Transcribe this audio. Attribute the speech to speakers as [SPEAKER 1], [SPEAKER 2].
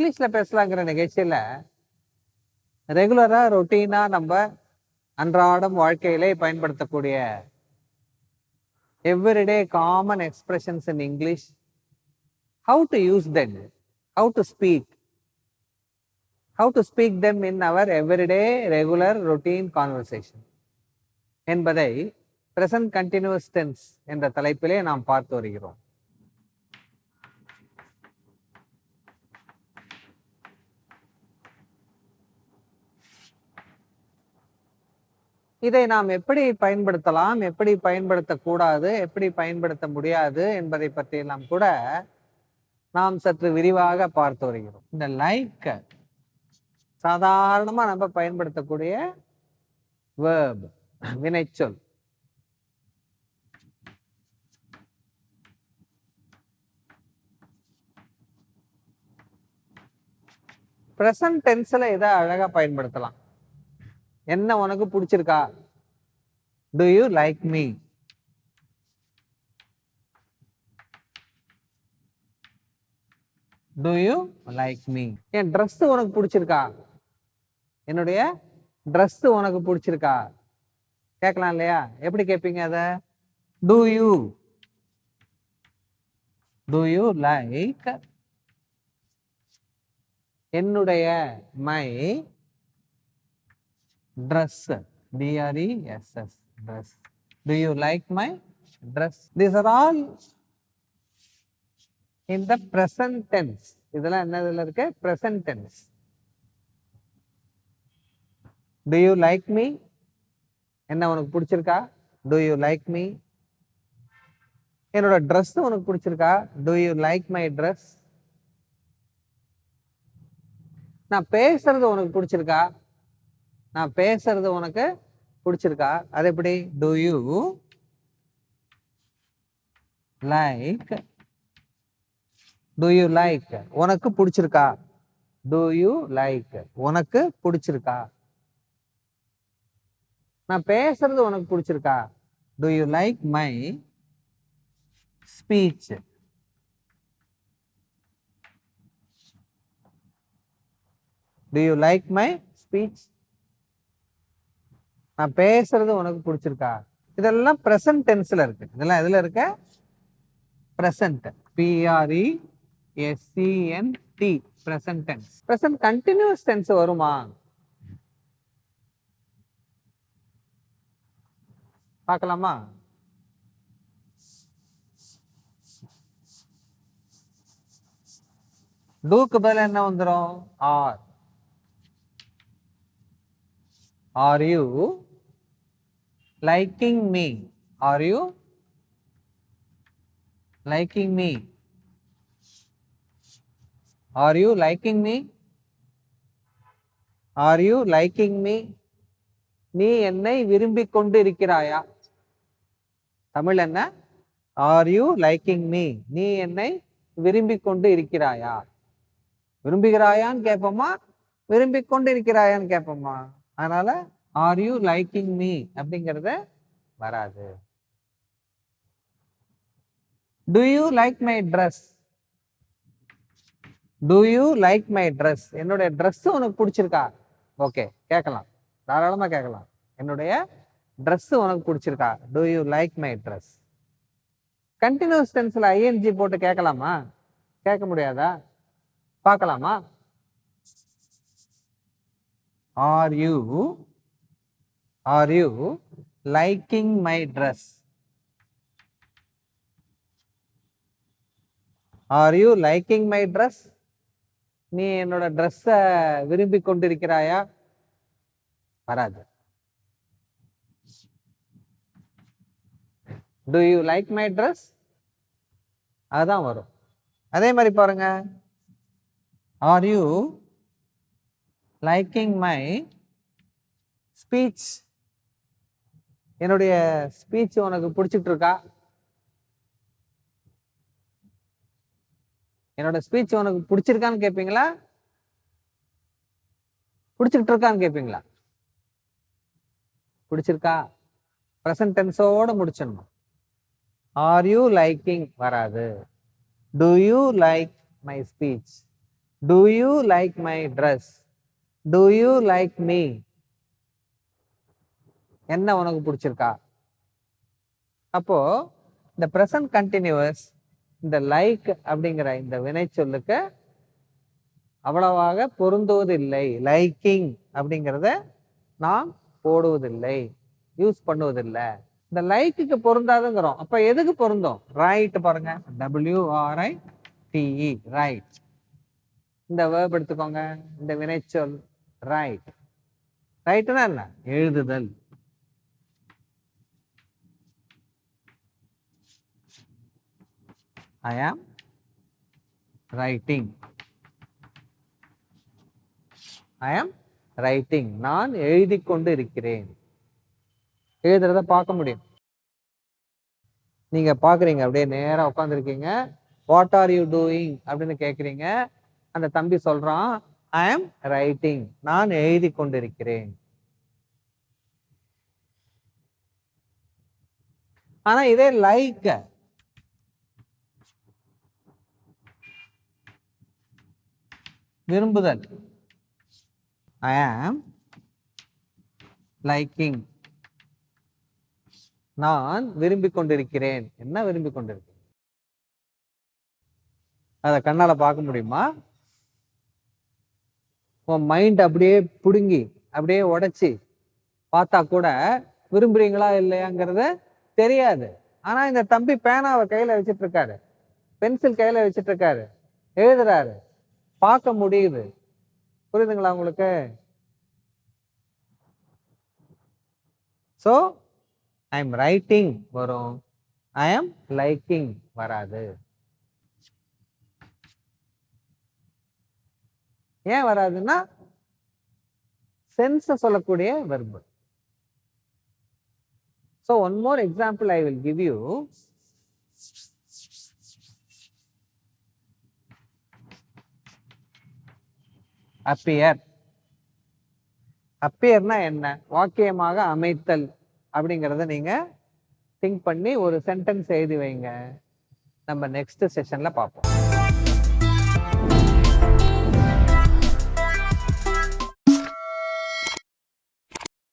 [SPEAKER 1] இங்கிலீஷ்ல பேசலாங்கிற நிகழ்ச்சியில ரெகுலரா ரொட்டீனா நம்ம அன்றாடம் வாழ்க்கையிலே பயன்படுத்தக்கூடிய everyday common expressions in English, how to use them, how to speak them in our everyday regular routine conversation என்பதை present continuous tense என்ற தலைப்பிலே நாம் பார்த்து வருகிறோம். இதை நாம் எப்படி பயன்படுத்தலாம், எப்படி பயன்படுத்தக்கூடாது, எப்படி பயன்படுத்த முடியாது என்பதை பற்றியெல்லாம் கூட நாம் சற்று விரிவாக பார்த்து வருகிறோம். இந்த லைக் சாதாரணமா நம்ம பயன்படுத்தக்கூடிய verb, வினைச்சொல். பிரசன்ட் டென்ஸ்ல இதை அழகா பயன்படுத்தலாம். என்ன உனக்கு பிடிச்சிருக்கா? Do you like me? To you like me? N dress உனக்கு பிடிச்சிருக்கா? என்னுடைய ட்ரெஸ் உனக்கு பிடிச்சிருக்கா? கேட்கலாம் இல்லையா? எப்படி கேட்பீங்க அத? டு யூ லைக் என்னுடைய, my dress, dress, dress. Do you like my dress? These are all in the present tense. இதெல்லாம் என்னதுல இருக்கு? present tense. Do you like me? என்ன உனக்கு பிடிச்சிருக்கா? Do you like me? என்னோட dress உனக்கு பிடிச்சிருக்கா? Do you like my dress? நான் பேசுறது உனக்கு பிடிச்சிருக்கா? நான் பேசுறது உனக்கு பிடிச்சிருக்கா? அது எப்படி? To you like? To you like உனக்கு பிடிச்சிருக்கா? டு யூ லைக் உனக்கு பிடிச்சிருக்கா? நான் பேசுறது உனக்கு பிடிச்சிருக்கா? Do you like my speech? To you like my speech? நான் பேசுறது உனக்கு பிடிச்சிருக்கா? இதெல்லாம் பிரசன்ட் டென்ஸ்ல இருக்கு. இதெல்லாம் எதுல இருக்க? Present. PRESENT present tense. Present continuous tense வருமா? பார்க்கலாமா? டூக்கு பதில் என்ன வந்துரும்? Are. Are you liking me? Are you liking me? Are you liking me? Are you liking me? நீ என்னை விரும்பிக் கொண்டு இருக்கிறாயா? தமிழ் என்ன? Are you liking me? நீ என்னை விரும்பிக் கொண்டு இருக்கிறாயா? விரும்புகிறாயான்னு கேட்போமா, விரும்பிக் கொண்டு இருக்கிறாயான்னு கேட்போமா? அதனால ஆர் யூ லைக்கிங் மீ அப்படிங்கிறத வராது. To you like my dress? To you like my dress? என்னுடைய ட்ரெஸ் உனக்கு பிடிச்சிருக்கா? ஓகே, கேட்கலாம், தாராளமா கேட்கலாம். என்னுடைய ட்ரெஸ் உனக்கு பிடிச்சிருக்கா? Do you like my dress? Continuous டென்ஸ்ல ஐஎன்ஜி போட்டு கேட்கலாமா? கேட்க முடியாதா? பார்க்கலாமா? Are you liking my dress? Are you liking my dress? நீ என்னோட ட்ரெஸ்ஸ விரும்பி கொண்டிருக்கிறாயா? வராது. Do you like my dress? அதான் வரும். அதே மாதிரி பாருங்க, Are you liking my speech? என்னுடைய ஸ்பீச் உனக்கு பிடிச்சிட்டு இருக்கா? என்னோட ஸ்பீச் உனக்கு பிடிச்சிருக்கான்னு கேட்பீங்களா, பிடிச்சிட்டு இருக்கான்னு கேட்பீங்களா? பிடிச்சிருக்கா? பிரசன்ட் டென்ஸோட முடிச்சிடணும். ஆர் யூ லைக்கிங் வராது. To you like my speech? Do you like my dress? Do you like me? என்ன உனக்கு பிடிச்சிருக்கா? அப்போ இந்த ப்ரெசன்ட் கண்டினியூவஸ் இந்த லைக் அப்படிங்கிற இந்த வினை சொல்லுக்கு அவ்வளவாக பொருந்துவதில்லை. லைக்கிங் அப்படிங்கிறத நாம் போடுவதில்லை, யூஸ் பண்ணுவதில்லை. இந்த லைக்குக்கு பொருந்தாதுங்கிறோம். அப்ப எதுக்கு பொருந்தும்? ரைட் பாருங்க, WRITE, ரைட். இந்த வேர்ப் எடுத்துக்கோங்க, இந்த வினைச்சொல் ரைட். ரைட்னா என்ன? எழுதுதல். I am writing. I am writing. நான் எழுதி கொண்டு இருக்கிறேன். எழுதுறத பார்க்க முடியும். நீங்க பாக்குறீங்க, அப்படியே நேரா உட்காந்துருக்கீங்க. வாட் ஆர் யூ டூயிங் அப்படின்னு கேக்குறீங்க. அந்த தம்பி சொல்றான், ஐ ஆம் ரைட்டிங், நான் எழுதி கொண்டிருக்கிறேன். ஆனா இதே லைக், விரும்புதல், ஐ ஆம் லைக்கிங், நான் விரும்பி கொண்டிருக்கிறேன். என்ன விரும்பி கொண்டிருக்கிறேன்? அதை கண்ணால பார்க்க முடியுமா? உன் மைண்ட் அப்படியே புடுங்கி அப்படியே உடைச்சி பார்த்தா கூட விரும்புறீங்களா இல்லையாங்கிறத தெரியாது. ஆனா இந்த தம்பி பேனாவை கையில வச்சிட்டு இருக்காரு, பென்சில் கையில வச்சிட்டு இருக்காரு, எழுதுறாரு, பார்க்க முடியுது. புரியுதுங்களா உங்களுக்கு? ஸோ ஐ எம் ரைட்டிங் வரும், ஐ எம் லைக்கிங் வராது. ஏன் வராதுன்னா சென்ஸ் சொல்லக்கூடிய verb. So one more example I will give you. Appear. Appearனா என்ன? வாக்கியமாக அமைத்தல் அப்படிங்கிறத நீங்க திங்க் பண்ணி ஒரு சென்டென்ஸ் எழுதி வைங்க. நம்ம நெக்ஸ்ட் செஷன்ல பார்ப்போம்.